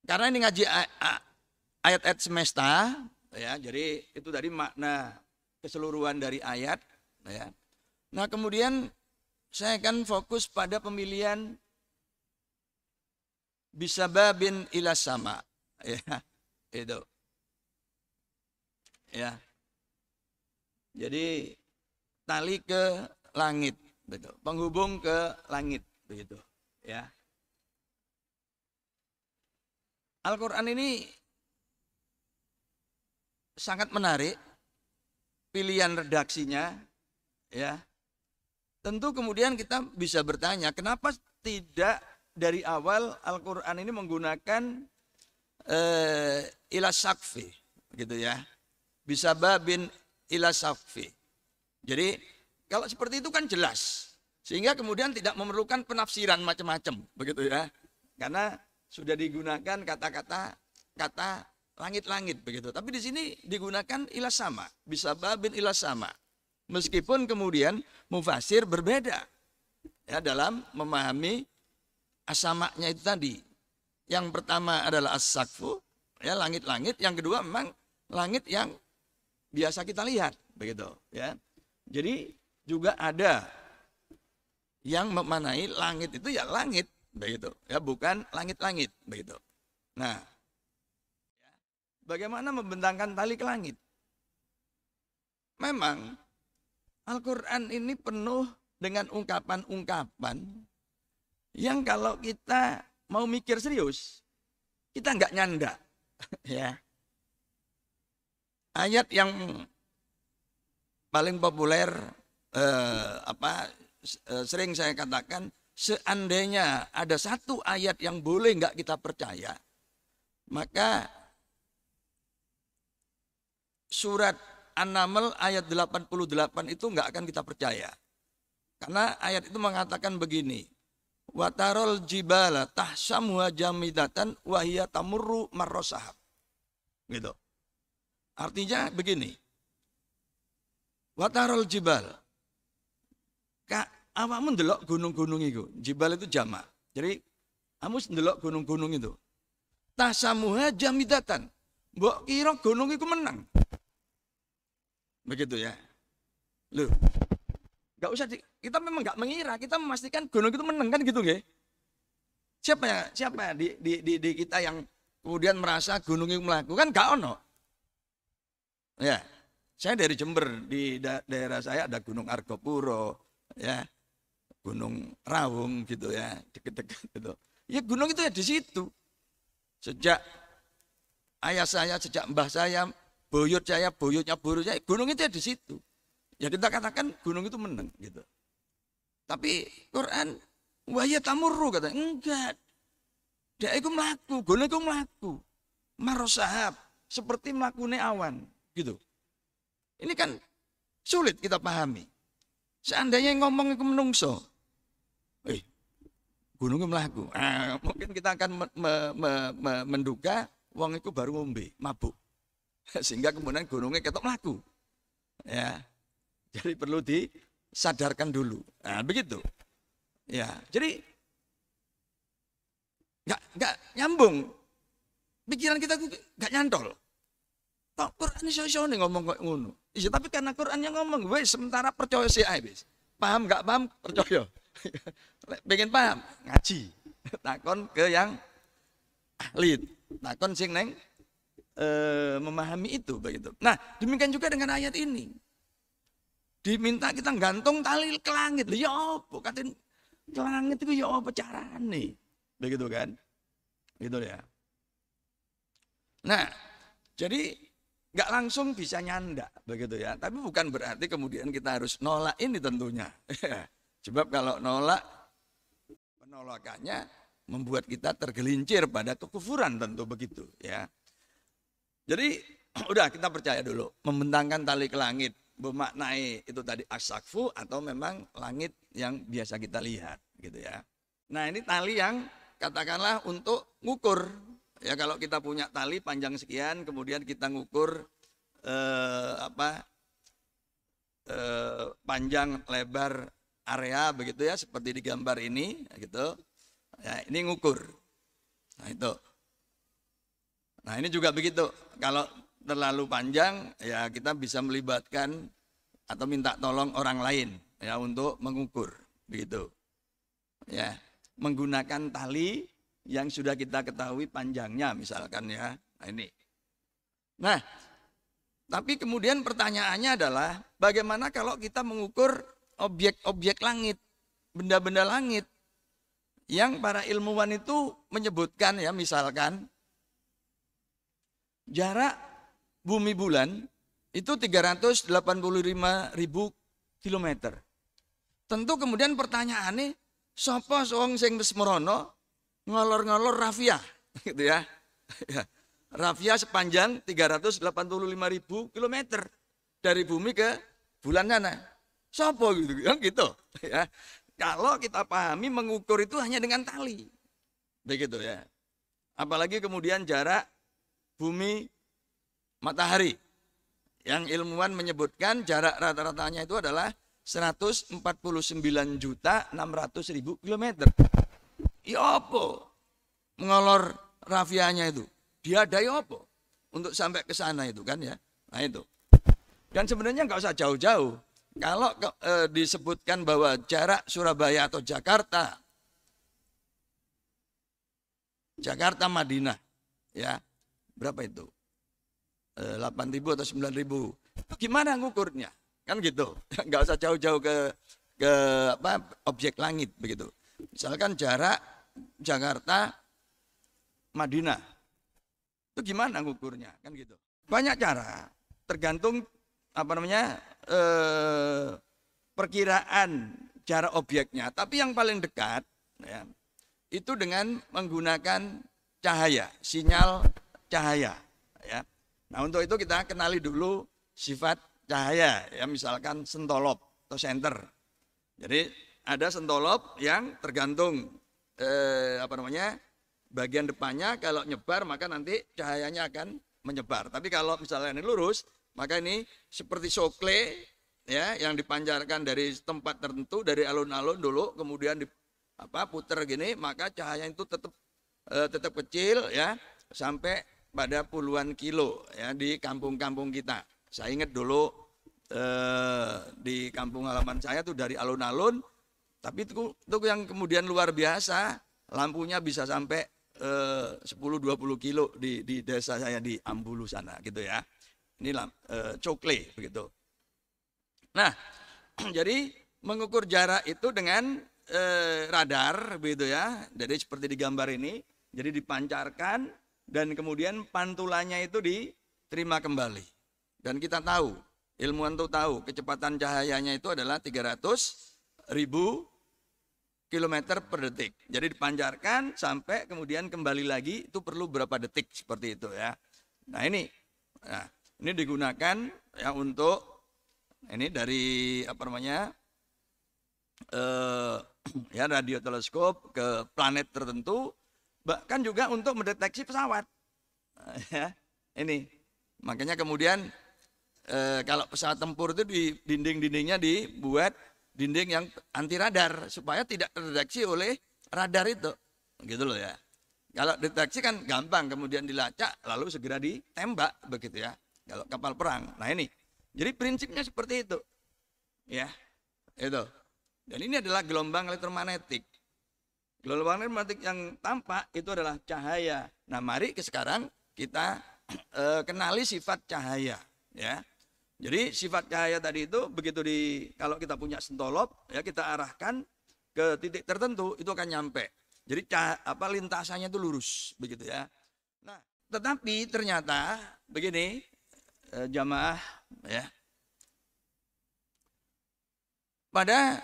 karena ini ngaji ayat-ayat semesta, ya, jadi itu tadi makna keseluruhan dari ayat, ya. Nah kemudian saya akan fokus pada pemilihan bisababin ila sama, ya, itu, ya. Jadi tali ke langit, betul, penghubung ke langit, begitu, ya. Al-Quran ini sangat menarik, pilihan redaksinya, ya. Tentu kemudian kita bisa bertanya, kenapa tidak dari awal Al-Quran ini menggunakan ila sakfi, gitu ya, bisababin ila sakfi. Jadi kalau seperti itu kan jelas, sehingga kemudian tidak memerlukan penafsiran macam-macam, begitu ya, karena sudah digunakan kata langit-langit, begitu. Tapi di sini digunakan ila sama, bisababin ila sama. Meskipun kemudian mufasir berbeda, ya, dalam memahami asamaknya itu tadi. Yang pertama adalah as-sakfu, ya, langit-langit. Yang kedua memang langit yang biasa kita lihat, begitu, ya. Jadi juga ada yang memanai langit itu ya langit, begitu, ya, bukan langit-langit, begitu. Nah, bagaimana membentangkan tali ke langit? Memang Al-Quran ini penuh dengan ungkapan-ungkapan yang kalau kita mau mikir serius, kita nggak nyanda, ya. Ayat yang paling populer, sering saya katakan, seandainya ada satu ayat yang boleh nggak kita percaya, maka surat An-Naml ayat 88 itu nggak akan kita percaya. Karena ayat itu mengatakan begini, watarol jibala tahsamuha jamidatan wahiyya tamurru marrosahab. Gitu. Artinya begini, watarol jibal, awakmu ndelok gunung-gunung itu, jibal itu jamak. Jadi kamu ndelok gunung-gunung itu, tahsamuha jamidatan, mbok kira gunung itu menang. Begitu ya. Loh, nggak usah kita memang nggak mengira, kita memastikan gunung itu menang kan gitu nggih. Siapa ya di kita yang kemudian merasa gunung itu melaku, kan gak ono. Ya, saya dari Jember, di daerah saya ada Gunung Argopuro, ya, Gunung Raung gitu ya, deket-deket gitu. Ya gunung itu ya di situ. Sejak ayah saya, sejak mbah saya, buyut saya, buyutnya buru saya, gunung itu ya di situ. Ya kita katakan gunung itu menang gitu. Tapi Quran wahya tamurru kata, enggak. Dia itu melaku, gunung itu melaku. Marosahab, seperti melakune awan gitu. Ini kan sulit kita pahami. Seandainya yang ngomong itu menungso, gunung itu melaku. Mungkin kita akan menduga wong itu baru ngombe, mabuk. Sehingga kemudian gunungnya ketok melaku. Ya. Jadi perlu disadarkan dulu. Nah, begitu. Ya, jadi nggak nyambung. Pikiran kita nggak nyantol. Kok Quran iso nih ngomong kok ngono. Iya, tapi karena Quran yang ngomong, wes sementara percaya sih ae wis. Paham nggak paham percaya. Pengen paham ngaji. Takon ke yang ahli. Takon sing neng memahami itu begitu. Nah, demikian juga dengan ayat ini. Diminta kita gantung tali ke langit. Ya apa katen ke langit itu ya apa carane? Begitu kan? Gitu ya. Nah, jadi nggak langsung bisa nyanda begitu ya. Tapi bukan berarti kemudian kita harus nolak ini tentunya. Sebab kalau nolak, penolakannya membuat kita tergelincir pada kekufuran tentu begitu ya. Jadi udah kita percaya dulu, membentangkan tali ke langit bermaknai itu tadi as-sakfu atau memang langit yang biasa kita lihat gitu ya. Nah ini tali yang katakanlah untuk ngukur ya, kalau kita punya tali panjang sekian kemudian kita ngukur panjang lebar area begitu ya, seperti di gambar ini gitu ya, ini ngukur. Nah itu Nah ini juga begitu. Kalau terlalu panjang ya kita bisa melibatkan atau minta tolong orang lain ya untuk mengukur begitu. Ya, menggunakan tali yang sudah kita ketahui panjangnya misalkan ya. Nah ini. Nah, tapi kemudian pertanyaannya adalah bagaimana kalau kita mengukur objek-objek langit, benda-benda langit yang para ilmuwan itu menyebutkan ya misalkan jarak bumi bulan itu 385.000 kilometer. Tentu kemudian pertanyaannya sapa wong sing wis merono ngolor-ngolor rafia gitu ya. Rafia sepanjang 385.000 kilometer dari bumi ke bulan sana. Sapa gitu kan gitu ya. Kalau kita pahami mengukur itu hanya dengan tali. Begitu ya. Apalagi kemudian jarak bumi matahari. Yang ilmuwan menyebutkan jarak rata-ratanya itu adalah 149.600.000 kilometer. Ya apa? Mengolor rafianya itu. Diadai apa? Untuk sampai ke sana itu kan ya. Nah itu. Dan sebenarnya nggak usah jauh-jauh. Kalau disebutkan bahwa jarak Surabaya atau Jakarta Madinah ya berapa itu 8.000 atau 9.000 gimana ngukurnya kan gitu nggak usah jauh-jauh ke objek langit begitu. Misalkan jarak Jakarta Madinah itu gimana ngukurnya kan gitu. Banyak cara tergantung perkiraan jarak objeknya. Tapi yang paling dekat ya, itu dengan menggunakan cahaya, sinyal cahaya. Ya. Nah untuk itu kita kenali dulu sifat cahaya. Ya, misalkan sentolop atau senter. Jadi ada sentolop yang tergantung bagian depannya kalau nyebar maka nanti cahayanya akan menyebar. Tapi kalau misalnya ini lurus maka ini seperti sokle ya yang dipancarkan dari tempat tertentu dari alun-alun dulu kemudian puter gini maka cahaya itu tetap kecil ya sampai pada puluhan kilo ya di kampung-kampung kita. Saya ingat dulu di kampung halaman saya tuh dari alun-alun tapi itu yang kemudian luar biasa lampunya bisa sampai 10-20 kilo di desa saya di Ambulu sana gitu ya. Ini cokle begitu. Nah, jadi mengukur jarak itu dengan radar begitu ya. Jadi seperti di gambar ini, jadi dipancarkan dan kemudian pantulannya itu diterima kembali. Dan kita tahu, ilmuwan itu tahu kecepatan cahayanya itu adalah 300.000 kilometer per detik. Jadi dipancarkan sampai kemudian kembali lagi itu perlu berapa detik seperti itu ya. Nah ini digunakan ya untuk ini dari ya radio teleskop ke planet tertentu bahkan juga untuk mendeteksi pesawat ya ini makanya kemudian kalau pesawat tempur itu di dinding-dindingnya dibuat dinding yang anti radar supaya tidak terdeteksi oleh radar itu gitu loh ya. Kalau deteksi kan gampang kemudian dilacak lalu segera ditembak begitu ya. Kalau kapal perang. Nah ini. Jadi prinsipnya seperti itu. Ya. Itu. Dan ini adalah gelombang elektromagnetik. Gelombang elektromagnetik yang tampak itu adalah cahaya. Nah, mari sekarang kita kenali sifat cahaya, ya. Jadi sifat cahaya tadi itu begitu kalau kita punya sentolop ya kita arahkan ke titik tertentu itu akan nyampe. Jadi lintasannya itu lurus begitu ya. Nah, tetapi ternyata begini jamaah ya. Pada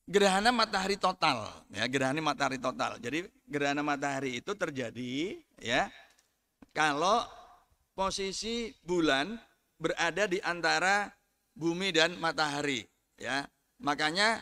gerhana matahari total ya, gerhana matahari total. Jadi gerhana matahari itu terjadi ya kalau posisi bulan berada di antara bumi dan matahari ya. Makanya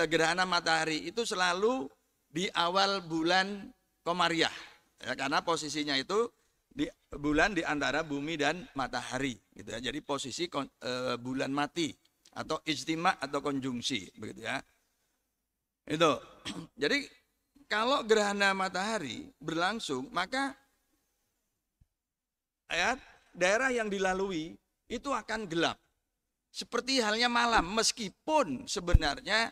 gerhana matahari itu selalu di awal bulan Komariah ya, karena posisinya itu di bulan di antara bumi dan matahari gitu ya. Jadi posisi bulan mati atau ijtima atau konjungsi begitu ya. Itu. Jadi kalau gerhana matahari berlangsung, maka ya, daerah yang dilalui itu akan gelap. Seperti halnya malam, meskipun sebenarnya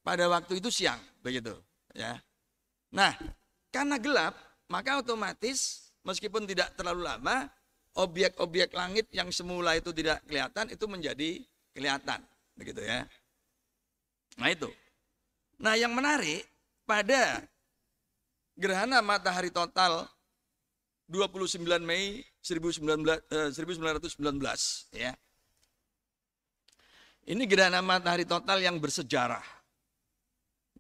pada waktu itu siang, begitu. Ya. Nah, karena gelap, maka otomatis meskipun tidak terlalu lama, objek-objek langit yang semula itu tidak kelihatan, itu menjadi kelihatan, begitu ya. Nah itu. Nah yang menarik, pada gerhana matahari total 29 Mei 1919 ya. Ini gerhana matahari total yang bersejarah.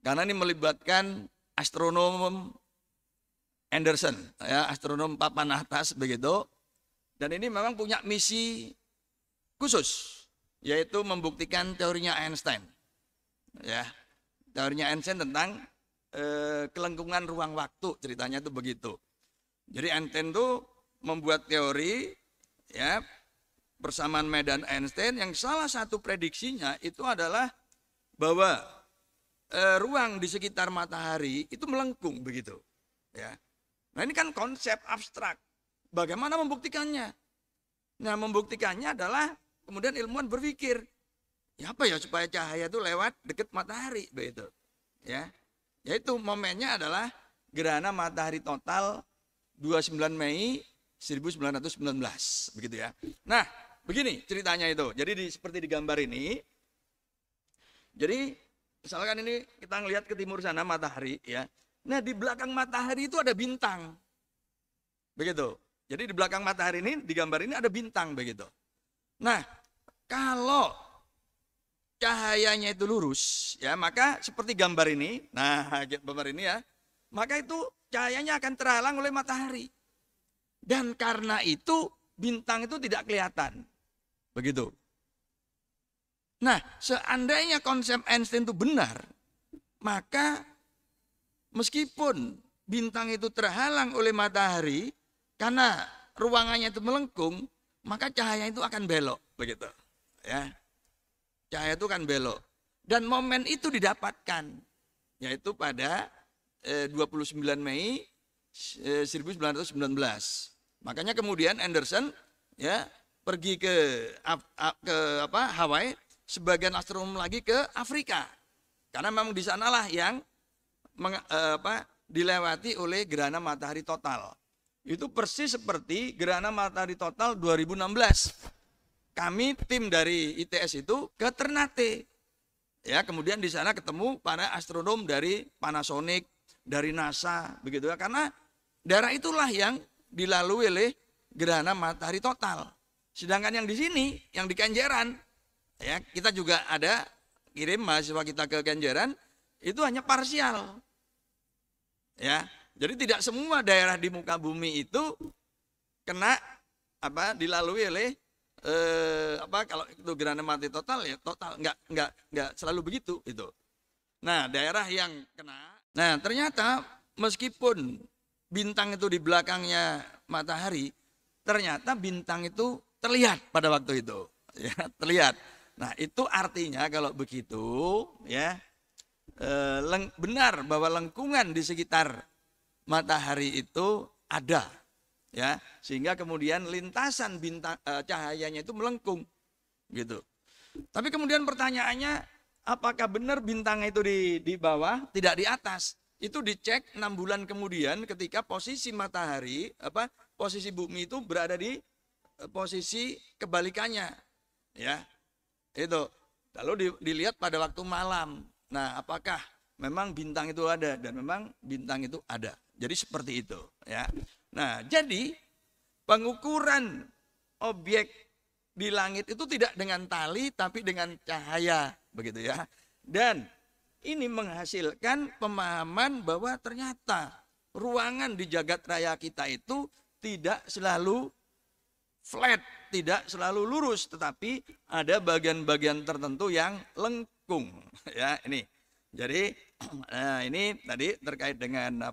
Karena ini melibatkan astronom Anderson, ya, astronom papan atas begitu. Dan ini memang punya misi khusus, yaitu membuktikan teorinya Einstein. Ya, teorinya Einstein tentang kelengkungan ruang waktu, ceritanya itu begitu. Jadi Einstein itu membuat teori, ya, persamaan medan Einstein yang salah satu prediksinya itu adalah bahwa ruang di sekitar matahari itu melengkung begitu. Ya. Nah ini kan konsep abstrak. Bagaimana membuktikannya? Nah membuktikannya adalah kemudian ilmuwan berpikir, ya apa ya supaya cahaya itu lewat dekat matahari begitu. Ya. Yaitu momennya adalah gerhana matahari total 29 Mei 1919 begitu ya. Nah, begini ceritanya itu. Jadi seperti di gambar ini. Jadi misalkan ini kita ngelihat ke timur sana matahari ya. Nah, di belakang matahari itu ada bintang. Begitu. Jadi di belakang matahari ini di gambar ini ada bintang begitu. Nah, kalau cahayanya itu lurus ya, maka seperti gambar ini. Nah, gambar ini ya. Maka itu cahayanya akan terhalang oleh matahari. Dan karena itu bintang itu tidak kelihatan. Begitu. Nah, seandainya konsep Einstein itu benar, maka meskipun bintang itu terhalang oleh matahari, karena ruangannya itu melengkung, maka cahaya itu akan belok, begitu. Ya. Cahaya itu akan belok. Dan momen itu didapatkan, yaitu pada 29 Mei 1919. Makanya kemudian Anderson ya pergi ke Hawaii, sebagian astronom lagi ke Afrika. Karena memang di sanalah yang dilewati oleh gerhana matahari total. Itu persis seperti gerhana matahari total 2016. Kami tim dari ITS itu ke Ternate. Ya, kemudian di sana ketemu para astronom dari Panasonic, dari NASA, begitu ya. Karena daerah itulah yang dilalui oleh gerhana matahari total. Sedangkan yang di sini, yang di Kenjeran, ya kita juga ada kirim mahasiswa kita ke Kenjeran, itu hanya parsial. Ya, jadi tidak semua daerah di muka bumi itu kena dilalui oleh kalau itu gerhana matahari total ya total, enggak selalu begitu itu. Nah, daerah yang kena. Nah, ternyata meskipun bintang itu di belakangnya matahari, ternyata bintang itu terlihat pada waktu itu, ya, terlihat. Nah, itu artinya kalau begitu ya benar bahwa lengkungan di sekitar matahari itu ada, ya, sehingga kemudian lintasan bintang cahayanya itu melengkung, gitu. Tapi kemudian pertanyaannya, apakah benar bintang itu di bawah, tidak di atas? Itu dicek 6 bulan kemudian ketika posisi matahari, posisi bumi itu berada di posisi kebalikannya, ya, itu. Lalu dilihat pada waktu malam. Nah, apakah memang bintang itu ada? Dan memang bintang itu ada. Jadi seperti itu, ya. Nah, jadi pengukuran objek di langit itu tidak dengan tali tapi dengan cahaya, begitu ya. Dan ini menghasilkan pemahaman bahwa ternyata ruangan di jagat raya kita itu tidak selalu flat, tidak selalu lurus, tetapi ada bagian-bagian tertentu yang lengkung, ya ini. Jadi ini tadi terkait dengan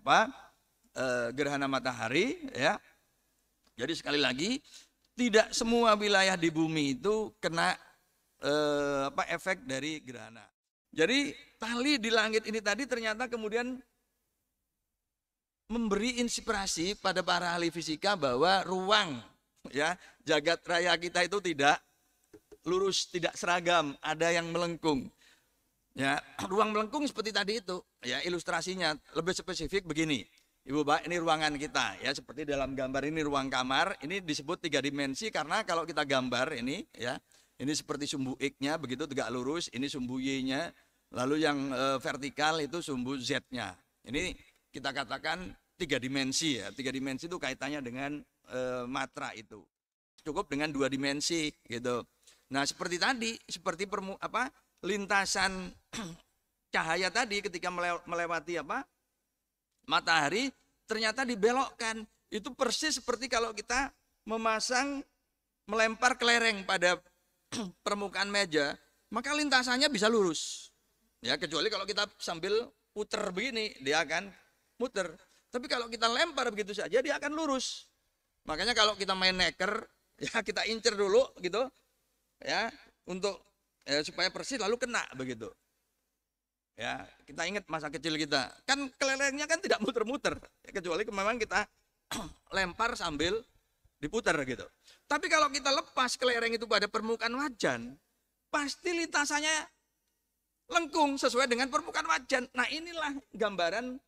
gerhana matahari, ya. Jadi sekali lagi tidak semua wilayah di bumi itu kena efek dari gerhana. Jadi tali di langit ini tadi ternyata kemudian memberi inspirasi pada para ahli fisika bahwa ruang ya jagat raya kita itu tidak lurus, tidak seragam, ada yang melengkung. Ya, ruang melengkung seperti tadi itu. Ya, ilustrasinya lebih spesifik begini. Ibu Bapak, ini ruangan kita ya, seperti dalam gambar ini ruang kamar, ini disebut 3 dimensi karena kalau kita gambar ini ya, ini seperti sumbu X-nya begitu tegak lurus, ini sumbu Y-nya, lalu yang vertikal itu sumbu Z-nya. Ini kita katakan 3 dimensi ya. 3 dimensi itu kaitannya dengan matra itu. Cukup dengan 2 dimensi gitu. Nah, seperti tadi, seperti lintasan cahaya tadi ketika melewati matahari ternyata dibelokkan. Itu persis seperti kalau kita melempar kelereng pada permukaan meja, maka lintasannya bisa lurus. Ya, kecuali kalau kita sambil puter begini, dia akan muter. Tapi kalau kita lempar begitu saja, dia akan lurus. Makanya kalau kita main neker, ya kita incer dulu gitu, ya untuk supaya persis lalu kena begitu. Ya, kita ingat masa kecil kita, kan kelerengnya kan tidak muter-muter, ya, kecuali memang kita lempar sambil diputar gitu. Tapi kalau kita lepas kelereng itu pada permukaan wajan, pasti lintasannya lengkung sesuai dengan permukaan wajan. Nah, inilah gambaran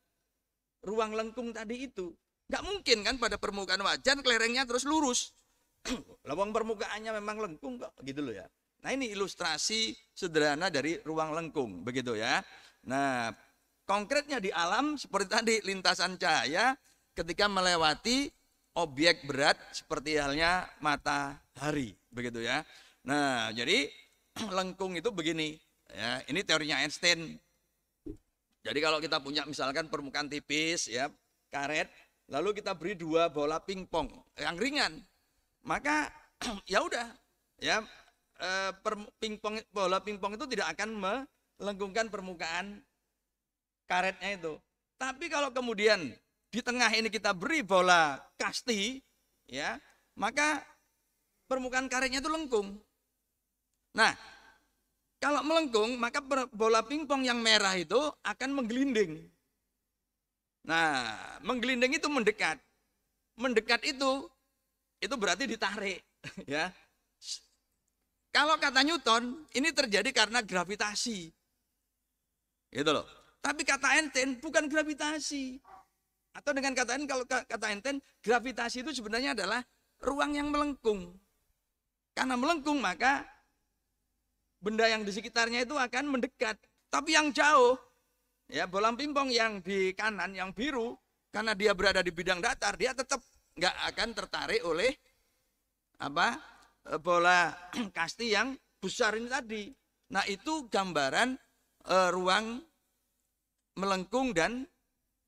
ruang lengkung tadi itu. Nggak mungkin kan pada permukaan wajan kelerengnya terus lurus. Lawang permukaannya memang lengkung kok gitu loh ya. Nah, ini ilustrasi sederhana dari ruang lengkung, begitu ya. Nah, konkretnya di alam seperti tadi lintasan cahaya ketika melewati objek berat seperti halnya matahari, begitu ya. Nah, jadi lengkung itu begini, ya. Ini teorinya Einstein. Jadi kalau kita punya misalkan permukaan tipis, ya, karet, lalu kita beri 2 bola pingpong yang ringan, maka ya udah, ya. Bola pingpong itu tidak akan melengkungkan permukaan karetnya itu. Tapi kalau kemudian di tengah ini kita beri bola kasti, ya, maka permukaan karetnya itu lengkung. Nah, kalau melengkung, maka bola pingpong yang merah itu akan menggelinding. Nah, menggelinding itu mendekat. Mendekat itu berarti ditarik, ya. Kalau kata Newton, ini terjadi karena gravitasi. Gitu loh. Tapi kata Einstein bukan gravitasi. Atau dengan kata Einstein, kalau kata Einstein, gravitasi itu sebenarnya adalah ruang yang melengkung. Karena melengkung maka benda yang di sekitarnya itu akan mendekat. Tapi yang jauh, ya bola pingpong yang di kanan, yang biru, karena dia berada di bidang datar, dia tetap nggak akan tertarik oleh bola kasti yang besar ini tadi. Nah, itu gambaran ruang melengkung dan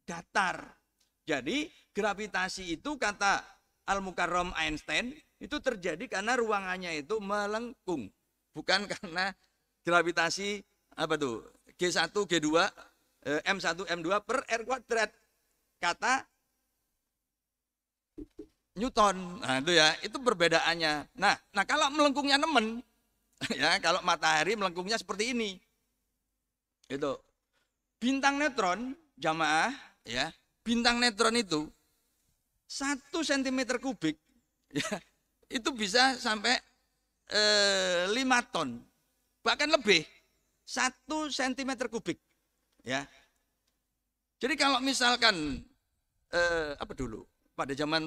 datar. Jadi gravitasi itu kata Al-Mukarram Einstein itu terjadi karena ruangannya itu melengkung, bukan karena gravitasi G1, G2, M1, M2 per R kuadrat kata Newton. Nah, itu ya, itu perbedaannya. Nah kalau melengkungnya nemen, ya kalau matahari melengkungnya seperti ini. Itu. Bintang neutron, jamaah, ya. Bintang neutron itu 1 cm kubik, ya, itu bisa sampai 5 ton. Bahkan lebih. 1 cm kubik, ya. Jadi kalau misalkan dulu pada zaman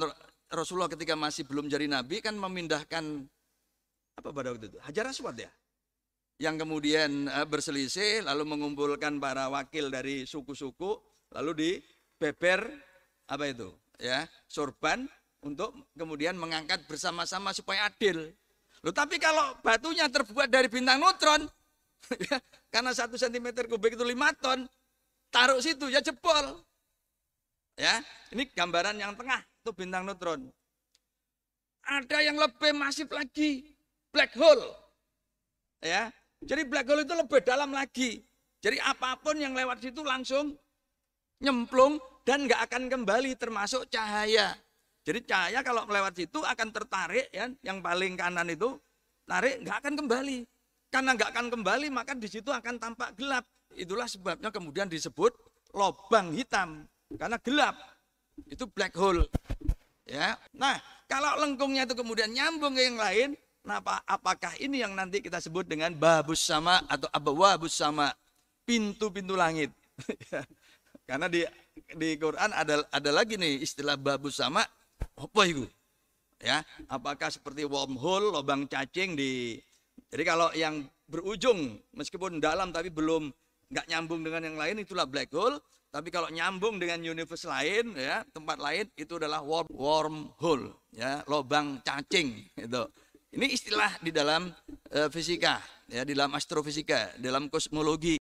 Rasulullah ketika masih belum jadi nabi kan memindahkan pada waktu itu Hajar Aswad ya, yang kemudian berselisih lalu mengumpulkan para wakil dari suku-suku lalu dibeber sorban untuk kemudian mengangkat bersama-sama supaya adil. Loh, tapi kalau batunya terbuat dari bintang neutron ya, karena 1 cm kubik itu 5 ton, taruh situ ya jebol. Ya, ini gambaran yang tengah itu bintang neutron. Ada yang lebih masif lagi, black hole. Ya, jadi black hole itu lebih dalam lagi. Jadi apapun yang lewat situ langsung nyemplung dan nggak akan kembali, termasuk cahaya. Jadi cahaya kalau melewat situ akan tertarik, ya, yang paling kanan itu tarik nggak akan kembali. Karena nggak akan kembali maka di situ akan tampak gelap. Itulah sebabnya kemudian disebut lobang hitam karena gelap. Itu black hole. Ya. Nah, kalau lengkungnya itu kemudian nyambung ke yang lain, nah apakah ini yang nanti kita sebut dengan babus sama atau abwabus sama, pintu-pintu langit. Karena di Quran ada lagi nih istilah babus sama, apa itu? Ya, apakah seperti wormhole, lubang cacing jadi kalau yang berujung meskipun dalam tapi belum nggak nyambung dengan yang lain itulah black hole, tapi kalau nyambung dengan universe lain ya, tempat lain itu adalah wormhole ya, lubang cacing itu. Ini istilah di dalam fisika ya, di dalam astrofisika, dalam kosmologi.